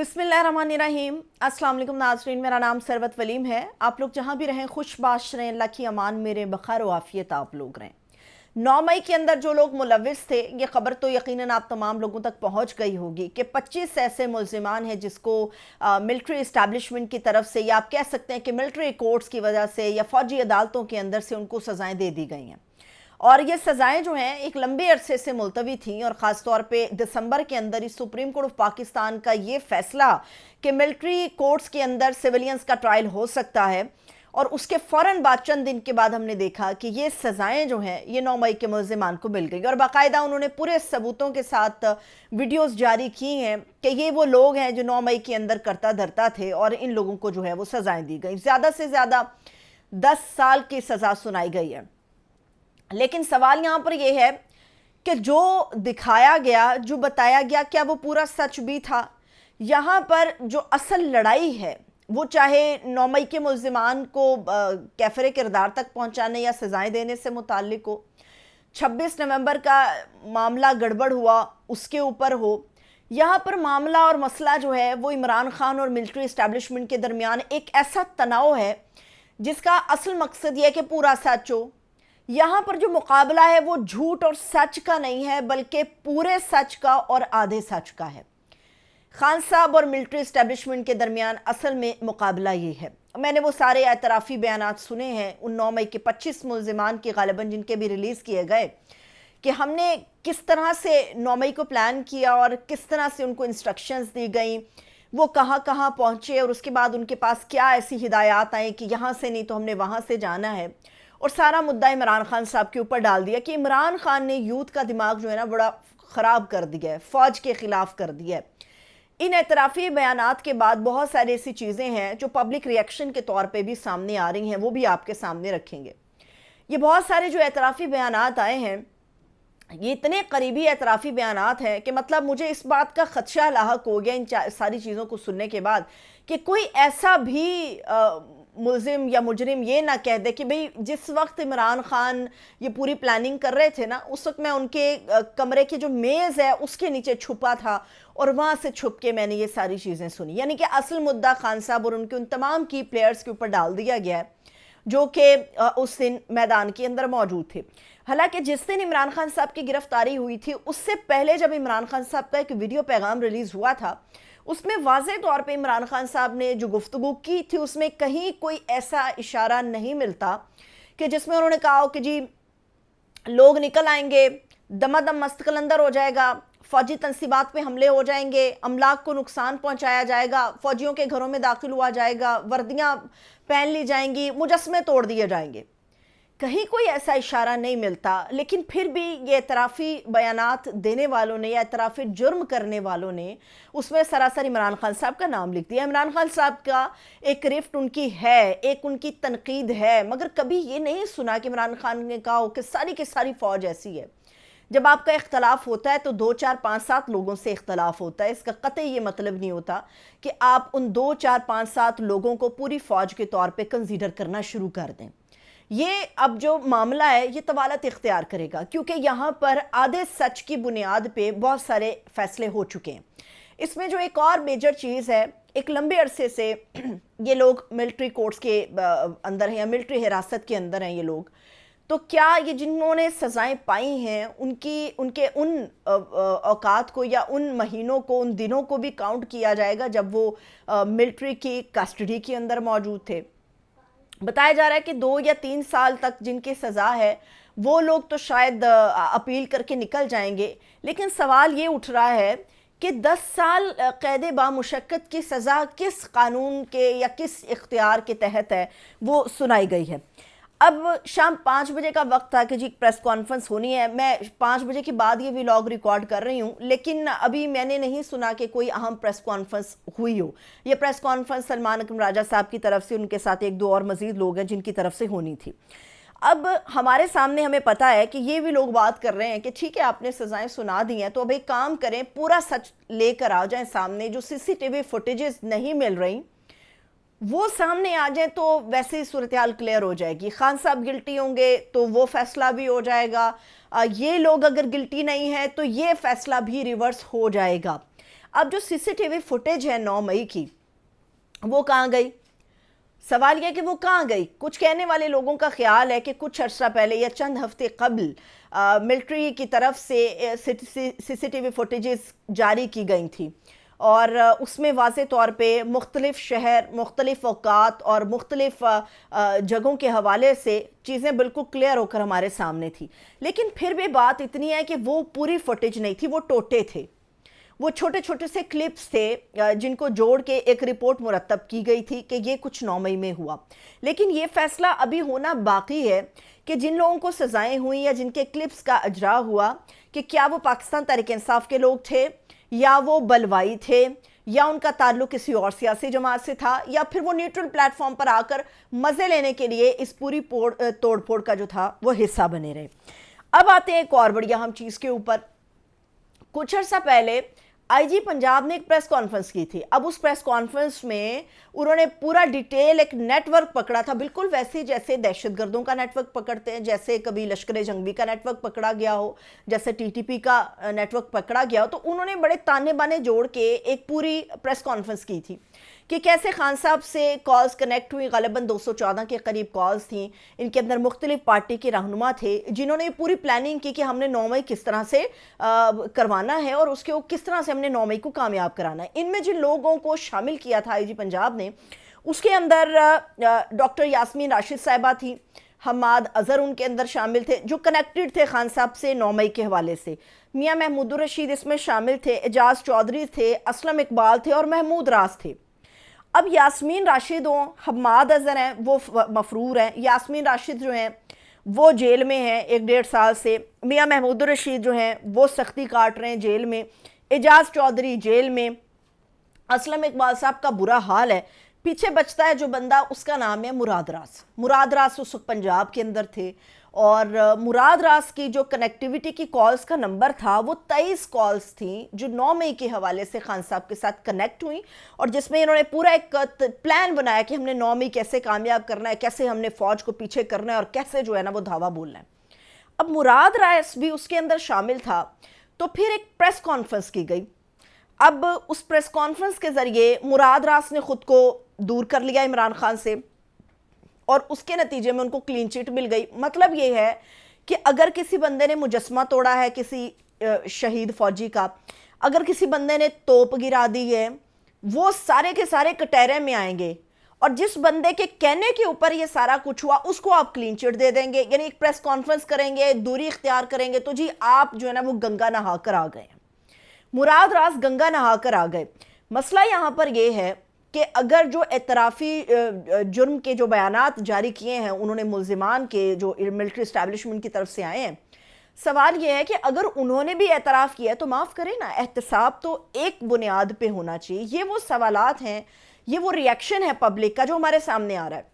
बिस्मिल्लाहिर्रहमानिर्रहीम। अस्सलाम वालेकुम नाज़रीन, मेरा नाम सरवत वलीम है। आप लोग जहाँ भी रहें खुशबाश रहें, अल्लाह की अमान मेरे बखैर व आफियत आप लोग रहें। 9 मई के अंदर जो लोग मुलव्विस थे, ये खबर तो यकीनन आप तमाम लोगों तक पहुँच गई होगी कि 25 ऐसे मुल्ज़िमान हैं जिसको मिलिट्री इस्टेब्लिशमेंट की तरफ से, या आप कह सकते हैं कि मिलिट्री कोर्ट्स की वजह से या फ़ौजी अदालतों के अंदर से उनको सज़ाएँ दे दी गई हैं। और ये सज़ाएं जो हैं एक लंबे अरसे से मुलतवी थी, और ख़ास तौर पे दिसंबर के अंदर ही सुप्रीम कोर्ट ऑफ पाकिस्तान का ये फैसला कि मिलिट्री कोर्ट्स के अंदर सिविलियंस का ट्रायल हो सकता है, और उसके फ़ौरन बाद चंद दिन के बाद हमने देखा कि ये सज़ाएं जो हैं ये 9 मई के मुल्ज़िमान को मिल गई, और बाकायदा उन्होंने पूरे सबूतों के साथ वीडियोस जारी की हैं कि ये वो लोग हैं जो 9 मई के अंदर करता धरता थे, और इन लोगों को जो है वो सज़ाएँ दी गई। ज़्यादा से ज़्यादा 10 साल की सज़ा सुनाई गई है। लेकिन सवाल यहाँ पर यह है कि जो दिखाया गया, जो बताया गया, क्या वो पूरा सच भी था? यहाँ पर जो असल लड़ाई है वो चाहे 9 मई के मुल्ज़िमान को कैफरे किरदार तक पहुँचाने या सज़ाएँ देने से मुताल्लिक हो, 26 नवंबर का मामला गड़बड़ हुआ उसके ऊपर हो, यहाँ पर मामला और मसला जो है वो इमरान खान और मिलिट्री इस्टेब्लिशमेंट के दरमियान एक ऐसा तनाव है जिसका असल मकसद यह है कि पूरा सच हो। यहाँ पर जो मुकाबला है वो झूठ और सच का नहीं है, बल्कि पूरे सच का और आधे सच का है। खान साहब और मिलिट्री इस्टेब्लिशमेंट के दरमियान असल में मुकाबला ये है। मैंने वो सारे एतराफ़ी बयानात सुने हैं उन 9 मई के 25 मुल्ज़िमान के, गालिबन जिनके भी रिलीज़ किए गए, कि हमने किस तरह से 9 मई को प्लान किया और किस तरह से उनको इंस्ट्रक्शंस दी गई, वो कहाँ कहाँ पहुँचे, और उसके बाद उनके पास क्या ऐसी हिदायत आई कि यहाँ से नहीं तो हमने वहाँ से जाना है। और सारा मुद्दा इमरान खान साहब के ऊपर डाल दिया कि इमरान खान ने यूथ का दिमाग जो है ना बड़ा ख़राब कर दिया है, फ़ौज के ख़िलाफ़ कर दिया है। इन एतराफ़ी बयानात के बाद बहुत सारी ऐसी चीज़ें हैं जो पब्लिक रिएक्शन के तौर पे भी सामने आ रही हैं, वो भी आपके सामने रखेंगे। ये बहुत सारे जो एतराफ़ी बयानात आए हैं, ये इतने करीबी एतराफ़ी बयानात हैं कि मतलब मुझे इस बात का ख़दशा लाहक हो गया इन सारी चीज़ों को सुनने के बाद कि कोई ऐसा भी मुल्ज़िम या मुजरिम ये ना कह दे कि भाई जिस वक्त इमरान खान ये पूरी प्लानिंग कर रहे थे ना, उस वक्त मैं उनके कमरे की जो मेज़ है उसके नीचे छुपा था और वहाँ से छुप के मैंने ये सारी चीज़ें सुनी। यानी कि असल मुद्दा खान साहब और उनके उन तमाम की प्लेयर्स के ऊपर डाल दिया गया है जो कि उस दिन मैदान के अंदर मौजूद थे। हालांकि जिस दिन इमरान खान साहब की गिरफ्तारी हुई थी, उससे पहले जब इमरान खान साहब का एक वीडियो पैगाम रिलीज़ हुआ था, उसमें वाज़े तौर पे इमरान खान साहब ने जो गुफ्तगू की थी उसमें कहीं कोई ऐसा इशारा नहीं मिलता कि जिसमें उन्होंने कहा हो कि जी लोग निकल आएंगे, दमादम मस्त कलंदर हो जाएगा, फ़ौजी तनसीबात पे हमले हो जाएंगे, अमलाक को नुकसान पहुंचाया जाएगा, फ़ौजियों के घरों में दाखिल हुआ जाएगा, वर्दियाँ पहन ली जाएंगी, मुजस्मे तोड़ दिए जाएंगे। कहीं कोई ऐसा इशारा नहीं मिलता। लेकिन फिर भी ये एतराफ़ी बयानात देने वालों ने या एतराफ़ी जुर्म करने वालों ने उसमें सरासर इमरान खान साहब का नाम लिख दिया। इमरान खान साहब का एक गिरफ्त उनकी है, एक उनकी तनकीद है, मगर कभी ये नहीं सुना कि इमरान खान ने कहा हो कि सारी फ़ौज ऐसी है। जब आपका इख्तलाफ होता है तो 2, 4, 5, 7 लोगों से इख्तलाफ होता है। इसका कतई ये मतलब नहीं होता कि आप उन 2, 4, 5, 7 लोगों को पूरी फ़ौज के तौर पर कंसीडर करना शुरू कर दें। ये अब जो मामला है ये तवालत इख्तियार करेगा, क्योंकि यहाँ पर आधे सच की बुनियाद पे बहुत सारे फैसले हो चुके हैं। इसमें जो एक और मेजर चीज़ है, एक लंबे अरसे से ये लोग मिलिट्री कोर्ट्स के अंदर हैं या मिलिट्री हिरासत के अंदर हैं ये लोग, तो क्या ये जिन्होंने सज़ाएं पाई हैं उनके उन औकात को या उन महीनों को, उन दिनों को भी काउंट किया जाएगा जब वो मिलिट्री की कस्टडी के अंदर मौजूद थे? बताया जा रहा है कि 2 या 3 साल तक जिनकी सज़ा है वो लोग तो शायद अपील करके निकल जाएंगे। लेकिन सवाल ये उठ रहा है कि 10 साल कैद बामुशक्कत की सज़ा किस कानून के या किस इख्तियार के तहत है वो सुनाई गई है। अब शाम 5 बजे का वक्त था कि जी प्रेस कॉन्फ्रेंस होनी है। मैं 5 बजे के बाद ये व्लॉग रिकॉर्ड कर रही हूँ, लेकिन अभी मैंने नहीं सुना कि कोई अहम प्रेस कॉन्फ्रेंस हुई हो। ये प्रेस कॉन्फ्रेंस सलमान अकरम राजा साहब की तरफ से, उनके साथ 1-2 और मज़ीद लोग हैं जिनकी तरफ से होनी थी। अब हमारे सामने हमें पता है कि ये भी लोग बात कर रहे हैं कि ठीक है आपने सज़ाएं सुना दी हैं, तो अब एक काम करें, पूरा सच लेकर आ जाएं सामने। जो CCTV फुटेजेस नहीं मिल रही वो सामने आ जाए तो वैसे ही सूरत हाल क्लियर हो जाएगी। खान साहब गिल्टी होंगे तो वो फैसला भी हो जाएगा, ये लोग अगर गिल्टी नहीं है तो ये फैसला भी रिवर्स हो जाएगा। اب جو CCTV فوٹیج ہے 9 مئی کی وہ کہاں گئی؟ سوال یہ کہ وہ کہاں گئی؟ کچھ کہنے والے لوگوں کا خیال ہے کہ کچھ عرصہ پہلے یا چند ہفتے قبل ملٹری کی طرف سے CCTV فوٹیجز جاری کی گئی تھی اور اس میں واضح طور پہ مختلف شہر، مختلف اوقات اور مختلف جگہوں کے حوالے سے چیزیں بالکل کلیئر ہو کر ہمارے سامنے تھی. لیکن پھر بھی بات اتنی ہے کہ وہ پوری فوٹیج نہیں تھی، وہ ٹوٹے تھے، وہ چھوٹے چھوٹے سے کلپس تھے جن کو جوڑ کے ایک رپورٹ مرتب کی گئی تھی کہ یہ کچھ 9 مئی میں ہوا. لیکن یہ فیصلہ ابھی ہونا باقی ہے کہ جن لوگوں کو سزائیں ہوئیں یا جن کے کلپس کا اجرا ہوا کہ کیا وہ پاکستان تحریک انصاف کے لوگ تھے یا وہ بلوائی تھے یا ان کا تعلق کسی اور سیاسی جماعت سے تھا یا پھر وہ نیوٹرل پلیٹ فارم پر آ کر مزے لینے کے لیے اس پوری توڑ پھوڑ کا جو تھا وہ حصہ بنے رہے. اب آتے ہیں ایک اور بڑی اہم چیز کے اوپر. کچھ عرصہ پہلے IG پنجاب نے ایک پریس کانفرنس کی تھی. اب اس پریس کانفرنس میں انہوں نے پورا ڈیٹیل ایک نیٹ ورک پکڑا تھا، بالکل ویسے جیسے دہشت گردوں کا نیٹ ورک پکڑتے ہیں، جیسے کبھی لشکر جنگی کا نیٹ ورک پکڑا گیا ہو، جیسے TTP کا نیٹ ورک پکڑا گیا ہو. تو انہوں نے بڑے تانے بانے جوڑ کے ایک پوری پریس کانفرنس کی تھی کہ کیسے خان صاحب سے کالز کنیکٹ ہوئی. غالباً 214 کے قریب کالز تھیں. ان کے اندر مختلف پارٹی کے رہنما تھے جنہوں نے پوری پلاننگ کی کہ ہم نے 9 مئی کس طرح سے کروانا ہے اور اس کے کس طرح سے ہم نے 9 مئی کو کامیاب کرانا ہے. ان میں جن لوگوں کو شامل کیا تھا IG پنجاب نے، اس کے اندر ڈاکٹر یاسمین راشد صاحبہ تھی، حماد اظہر ان کے اندر شامل تھے جو کنیکٹڈ تھے خان صاحب سے 9 مئی کے حوالے سے، میاں محمود الرشید اس میں شامل تھے، اعجاز چودھری تھے، اسلم اقبال تھے اور محمود راز تھے. اب یاسمین راشد ہوں، حماد اظہر ہیں، وہ مفرور ہیں. یاسمین راشد جو ہیں وہ جیل میں ہیں 1.5 سال سے. میاں محمود الرشید جو ہیں وہ سختی کاٹ رہے ہیں جیل میں. اعجاز چودھری جیل میں. اسلم اقبال صاحب کا برا حال ہے. پیچھے بچتا ہے جو بندہ، اس کا نام ہے مراد راز. مراد راز اس وقت پنجاب کے اندر تھے اور مراد راز کی جو کنیکٹیوٹی کی کالز کا نمبر تھا وہ 23 کالز تھیں جو 9 مئی کے حوالے سے خان صاحب کے ساتھ کنیکٹ ہوئیں اور جس میں انہوں نے پورا ایک پلان بنایا کہ ہم نے 9 مئی کیسے کامیاب کرنا ہے، کیسے ہم نے فوج کو پیچھے کرنا ہے اور کیسے جو ہے نا وہ دھاوا بولنا ہے. اب مراد راز بھی اس کے اندر شامل تھا. تو پھر ایک پریس کانفرنس کی گئی. اب اس پریس کانفرنس کے ذریعے مراد راز نے خود کو دور کر لیا عمران خان سے اور اس کے نتیجے میں ان کو کلین چٹ مل گئی. مطلب یہ ہے کہ اگر کسی بندے نے مجسمہ توڑا ہے کسی شہید فوجی کا، اگر کسی بندے نے توپ گرا دی ہے، وہ سارے کے سارے کٹہرے میں آئیں گے اور جس بندے کے کہنے کے اوپر یہ سارا کچھ ہوا اس کو آپ کلین چٹ دے دیں گے. یعنی ایک پریس کانفرنس کریں گے، دوری اختیار کریں گے تو جی آپ جو ہے نا وہ گنگا نہا کر آ گئے. مراد راز گنگا نہا کر آ گئے. مسئلہ یہاں پر یہ ہے کہ اگر جو اعترافی جرم کے جو بیانات جاری کیے ہیں انہوں نے ملزمان کے جو ملٹری اسٹیبلشمنٹ کی طرف سے آئے ہیں، سوال یہ ہے کہ اگر انہوں نے بھی اعتراف کیا ہے تو معاف کریں نا، احتساب تو ایک بنیاد پہ ہونا چاہیے. یہ وہ سوالات ہیں، یہ وہ ریاکشن ہے پبلک کا جو ہمارے سامنے آ رہا ہے.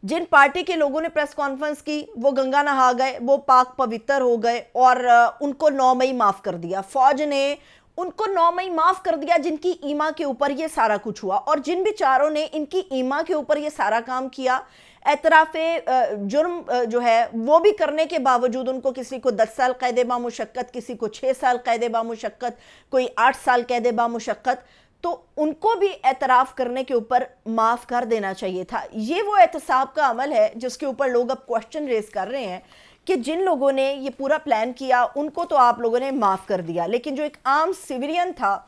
جن پارٹی کے لوگوں نے پریس کانفرنس کی وہ گنگا نہا گئے، وہ پاک پوتر ہو گئے اور ان کو 9 مئی معاف کر دیا. فوج نے ان کو 9 مئی معاف کر دیا جن کی ایما کے اوپر یہ سارا کچھ ہوا، اور جن بیچاروں نے ان کی ایما کے اوپر یہ سارا کام کیا، اعتراف جرم جو ہے وہ بھی کرنے کے باوجود ان کو کسی کو 10 سال قید بامشقت، کسی کو 6 سال قید بامشقت، کوئی 8 سال قید بامشقت، تو ان کو بھی اعتراف کرنے کے اوپر معاف کر دینا چاہیے تھا. یہ وہ احتساب کا عمل ہے جس کے اوپر لوگ اب کوشچن ریز کر رہے ہیں کہ جن لوگوں نے یہ پورا پلان کیا ان کو تو آپ لوگوں نے معاف کر دیا، لیکن جو ایک عام سیویلین تھا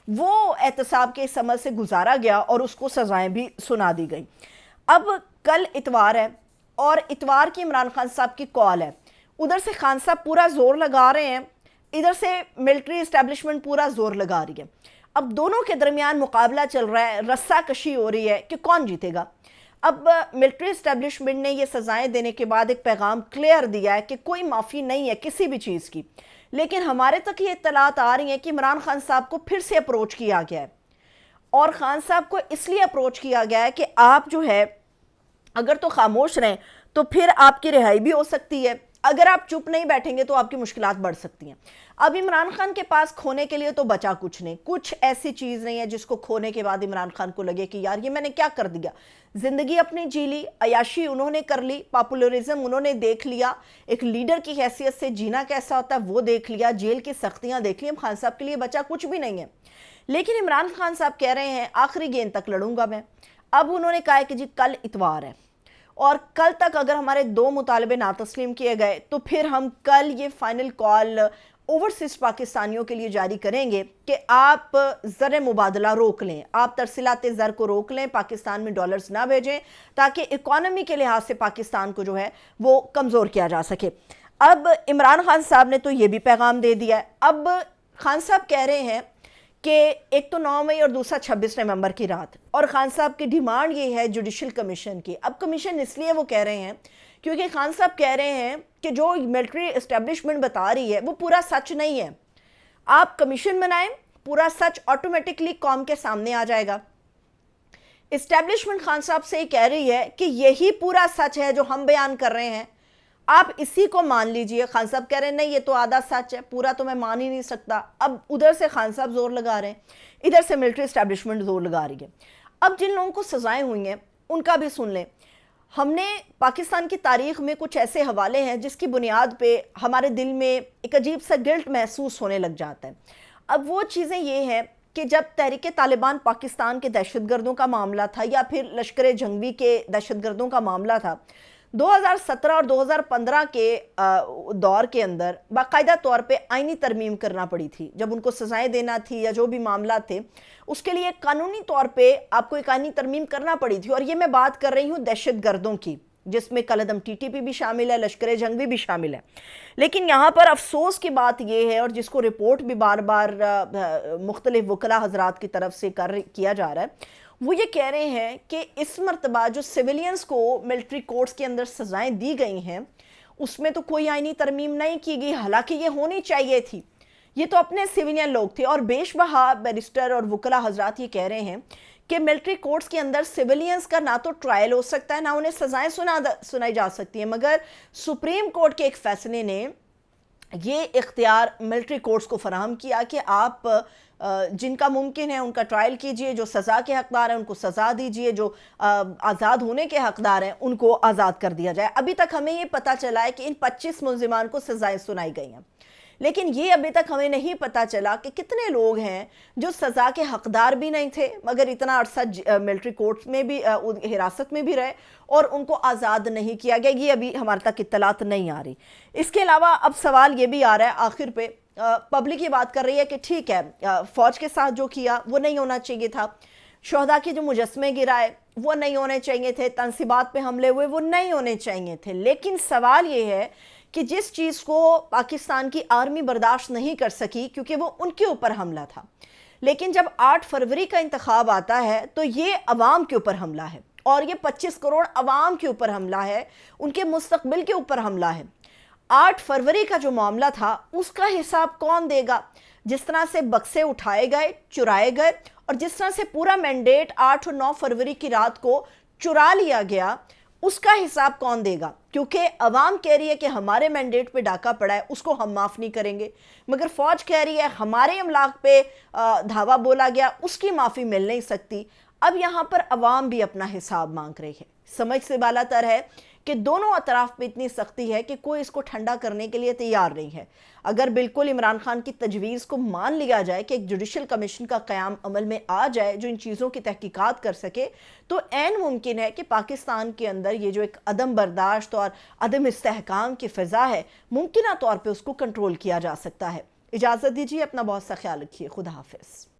وہ احتساب کے اس عمل سے گزارا گیا اور اس کو سزائیں بھی سنا دی گئی. اب کل اتوار ہے اور اتوار کی عمران خان صاحب کی کال ہے. ادھر سے خان صاحب پورا زور لگا رہے ہیں، ادھر سے ملٹری اسٹیبلشمنٹ پورا زور لگا رہی ہے. اب دونوں کے درمیان مقابلہ چل رہا ہے، رسہ کشی ہو رہی ہے کہ کون جیتے گا. اب ملٹری اسٹیبلشمنٹ نے یہ سزائیں دینے کے بعد ایک پیغام کلیئر دیا ہے کہ کوئی معافی نہیں ہے کسی بھی چیز کی، لیکن ہمارے تک یہ اطلاعات آ رہی ہیں کہ عمران خان صاحب کو پھر سے اپروچ کیا گیا ہے. اور خان صاحب کو اس لیے اپروچ کیا گیا ہے کہ آپ جو ہے اگر تو خاموش رہیں تو پھر آپ کی رہائی بھی ہو سکتی ہے، अगर आप चुप नहीं बैठेंगे तो आपकी मुश्किलात बढ़ सकती हैं। अब इमरान खान के पास खोने के लिए तो बचा कुछ नहीं, कुछ ऐसी चीज़ नहीं है जिसको खोने के बाद इमरान खान को लगे कि यार ये मैंने क्या कर दिया। ज़िंदगी अपनी जी ली, अयाशी उन्होंने कर ली, पॉपुलरिज्म उन्होंने देख लिया, एक लीडर की हैसियत से जीना कैसा होता है वो देख लिया, जेल की सख्तियाँ देख ली। अब खान साहब के लिए बचा कुछ भी नहीं है। लेकिन इमरान खान साहब कह रहे हैं आखिरी गेंद तक लड़ूंगा मैं। अब उन्होंने कहा है कि जी कल इतवार है और कल तक अगर हमारे 2 मुतालबे ना तस्लीम किए गए तो फिर हम कल ये फाइनल कॉल ओवरसीज पाकिस्तानियों के लिए जारी करेंगे कि आप ज़र मुबादला रोक लें, आप तरसीलात ज़र को रोक लें, पाकिस्तान में डॉलर्स ना भेजें ताकि इकोनॉमी के लिहाज से पाकिस्तान को जो है वो कमज़ोर किया जा सके। अब इमरान खान साहब ने तो ये भी पैगाम दे दिया है। अब खान साहब कह रहे हैं कि एक तो 9 मई और दूसरा 26 नवंबर की रात, और खान साहब की डिमांड ये है जुडिशल कमीशन की। अब कमीशन इसलिए वो कह रहे हैं क्योंकि खान साहब कह रहे हैं कि जो मिलिट्री एस्टेब्लिशमेंट बता रही है वो पूरा सच नहीं है। आप कमीशन बनाएं, पूरा सच ऑटोमेटिकली कौम के सामने आ जाएगा। एस्टेब्लिशमेंट खान साहब से ये कह रही है कि यही पूरा सच है जो हम बयान कर रहे हैं, आप इसी को मान लीजिए। खान साहब कह रहे हैं नहीं ये तो आधा सच है, पूरा तो मैं मान ही नहीं सकता। अब उधर से खान साहब जोर लगा रहे हैं, इधर से मिलिट्री एस्टेब्लिशमेंट जोर लगा रही है। अब जिन लोगों को सजाएं हुई हैं उनका भी सुन लें। हमने पाकिस्तान की तारीख में कुछ ऐसे हवाले हैं जिसकी बुनियाद पे हमारे दिल में एक अजीब सा गिल्ट महसूस होने लग जाता है। अब वो चीज़ें ये हैं कि जब तहरीक तालिबान पाकिस्तान के दहशतगर्दों का मामला था या फिर लश्कर जंगवी के दहशतगर्दों का मामला था, 2017 और 2015 के दौर के अंदर बाकायदा तौर पे आईनी तरमीम करना पड़ी थी। जब उनको सजाएं देना थी या जो भी मामला थे उसके लिए कानूनी तौर पे आपको एक आईनी तरमीम करना पड़ी थी। और ये मैं बात कर रही हूँ दहशत गर्दों की, जिसमें कलअदम टीटीपी भी शामिल है, लश्कर जंगवी भी शामिल है। लेकिन यहाँ पर अफसोस की बात यह है, और जिसको रिपोर्ट भी बार बार मुख्तलिफ वकला हजरात की तरफ से किया जा रहा है, वो ये कह रहे हैं कि इस मरतबा जो सिविलियंस को मिलिट्री कोर्ट्स के अंदर सजाएं दी गई हैं उसमें तो कोई आईनी तरमीम नहीं की गई, हालांकि ये होनी चाहिए थी। ये तो अपने सिविलियन लोग थे। और बेशबहा बैरिस्टर और वकला हजरात ये कह रहे हैं कि मिलिट्री कोर्ट्स के अंदर सिविलियंस का ना तो ट्रायल हो सकता है, ना उन्हें सजाएं सुनाई जा सकती है, मगर सुप्रीम कोर्ट के एक फैसले ने ये इख्तियार मिलिट्री कोर्ट्स को फराहम किया कि आप जिनका मुमकिन है उनका ट्रायल कीजिए, जो सज़ा के हकदार हैं उनको सज़ा दीजिए, जो आज़ाद होने के हकदार हैं उनको आज़ाद कर दिया जाए। अभी तक हमें ये पता चला है कि इन 25 मुल्ज़िमान को सज़ाएं सुनाई गई हैं, लेकिन ये अभी तक हमें नहीं पता चला कि कितने लोग हैं जो सज़ा के हकदार भी नहीं थे मगर इतना अरसा मिलिट्री कोर्ट्स में भी हिरासत में भी रहे और उनको आज़ाद नहीं किया गया। ये अभी हमारे तक इत्तलात नहीं आ रही। इसके अलावा अब सवाल ये भी आ रहा है, आखिर पे पब्लिक ये बात कर रही है कि ठीक है फ़ौज के साथ जो किया वो नहीं होना चाहिए था, शोहदा के जो मुजस्मे गिराए वो नहीं होने चाहिए थे, तनसीबात पे हमले हुए वो नहीं होने चाहिए थे। लेकिन सवाल ये है कि जिस चीज़ को पाकिस्तान की आर्मी बर्दाश्त नहीं कर सकी क्योंकि वो उनके ऊपर हमला था, लेकिन जब 8 फरवरी का इंतखाब आता है तो ये अवाम के ऊपर हमला है और ये 25 करोड़ अवाम के ऊपर हमला है, उनके मुस्तकबिल के ऊपर हमला है। 8 फरवरी का जो मामला था उसका हिसाब कौन देगा? जिस तरह से बक्से उठाए गए, चुराए गए और जिस तरह से पूरा मैंडेट 8 और 9 फरवरी की रात को चुरा लिया गया, उसका हिसाब कौन देगा? क्योंकि अवाम कह रही है कि हमारे मैंडेट पे डाका पड़ा है, उसको हम माफ़ नहीं करेंगे, मगर फ़ौज कह रही है हमारे अमलाक पे धावा बोला गया, उसकी माफ़ी मिल नहीं सकती। अब यहाँ पर अवाम भी अपना हिसाब मांग रही है। समझ से बालातर है कि दोनों अतराफ पे इतनी सख्ती है कि कोई इसको ठंडा करने के लिए तैयार नहीं है। अगर बिल्कुल इमरान खान की तजवीज़ को मान लिया जाए कि एक जुडिशल कमीशन का क़याम अमल में आ जाए जो इन चीज़ों की तहकीकात कर सके, तो ऐन मुमकिन है कि पाकिस्तान के अंदर ये जो एक अदम बर्दाश्त और अदम इस्तेहकाम की फ़िज़ा है, मुमकिन तौर पर उसको कंट्रोल किया जा सकता है। इजाज़त दीजिए, अपना बहुत सा ख्याल रखिए। खुदा हाफिज़।